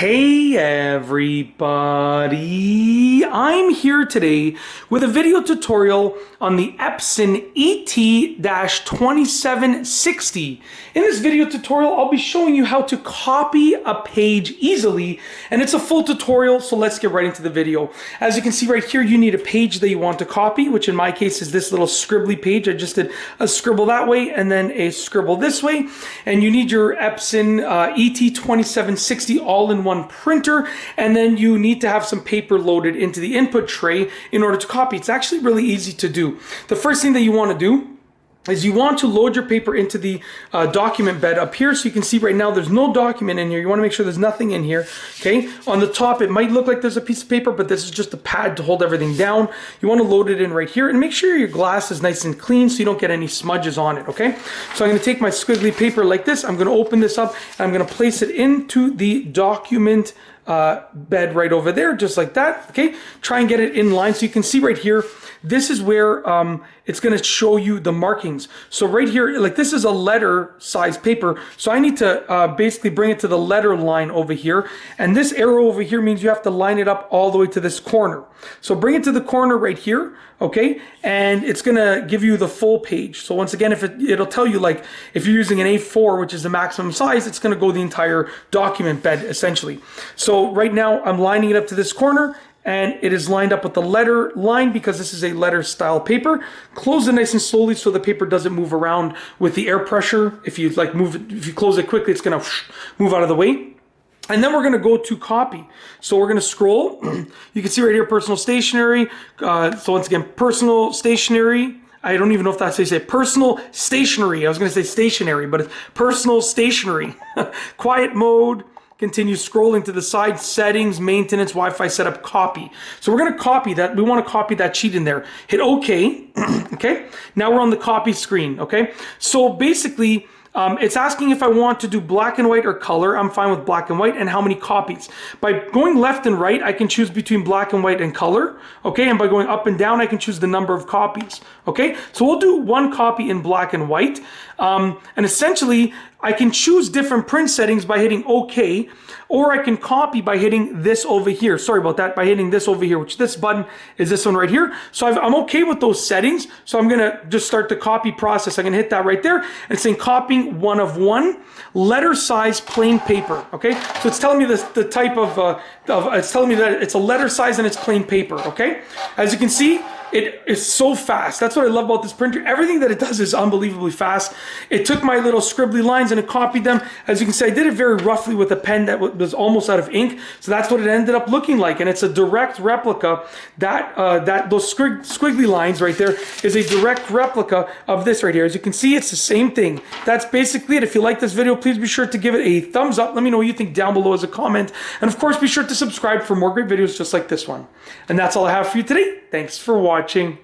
Hey everybody, I'm here today with a video tutorial on the Epson ET-2760. In this video tutorial, I'll be showing you how to copy a page easily, and it's a full tutorial, so let's get right into the video. As you can see right here, you need a page that you want to copy, which in my case is this little scribbly page. I just did a scribble that way and then a scribble this way, and you need your Epson ET-2760 all-in-one printer, and then you need to have some paper loaded into the input tray in order to copy. It's actually really easy to do. The first thing that you want to do is you want to load your paper into the document bed up here. So you can see right now there's no document in here. You want to make sure there's nothing in here. Okay, on the top it might look like there's a piece of paper, but this is just a pad to hold everything down. You want to load it in right here and make sure your glass is nice and clean so you don't get any smudges on it. Okay, so I'm going to take my squiggly paper like this. I'm going to open this up and I'm going to place it into the document bed right over there, just like that. Okay, try and get it in line so you can see right here. This is where it's going to show you the markings. So right here, like this is a letter size paper. So I need to basically bring it to the letter line over here. And this arrow over here means you have to line it up all the way to this corner. So bring it to the corner right here. Okay, and it's going to give you the full page. So once again, if it'll tell you, like, if you're using an A4, which is the maximum size, it's going to go the entire document bed essentially. So right now I'm lining it up to this corner, and it is lined up with the letter line because this is a letter style paper. Close it nice and slowly so the paper doesn't move around with the air pressure. If you if you close it quickly, it's going to move out of the way. And then we're going to go to copy. So we're going to scroll. You can see right here, personal stationery. So once again, personal stationery. I don't even know if that's how you say it. Personal stationery. I was going to say stationery, but it's personal stationery. Quiet mode. Continue scrolling to the side, settings, maintenance, Wi-Fi setup, copy. So we're going to copy that. We want to copy that sheet in there. Hit OK. Okay. Now we're on the copy screen. Okay. So basically, it's asking if I want to do black and white or color. I'm fine with black and white, and how many copies. By going left and right, I can choose between black and white and color. Okay, and by going up and down, I can choose the number of copies. Okay, so we'll do one copy in black and white. And essentially, I can choose different print settings by hitting OK, or I can copy by hitting this over here. Sorry about that, by hitting this over here, which this button is this one right here. So I'm okay with those settings. So I'm gonna just start the copy process. I can hit that right there, and it's saying copying 1 of 1, letter size plain paper. Okay, so it's telling me the type of it's telling me that it's a letter size and it's plain paper. Okay, as you can see, it is so fast. That's what I love about this printer. Everything that it does is unbelievably fast. It took my little scribbly lines and it copied them. As you can see, I did it very roughly with a pen that was almost out of ink. So that's what it ended up looking like. And it's a direct replica. Those squiggly lines right there is a direct replica of this right here. As you can see, it's the same thing. That's basically it. If you like this video, please be sure to give it a thumbs up. Let me know what you think down below as a comment. And of course, be sure to subscribe for more great videos just like this one. And that's all I have for you today. Thanks for watching.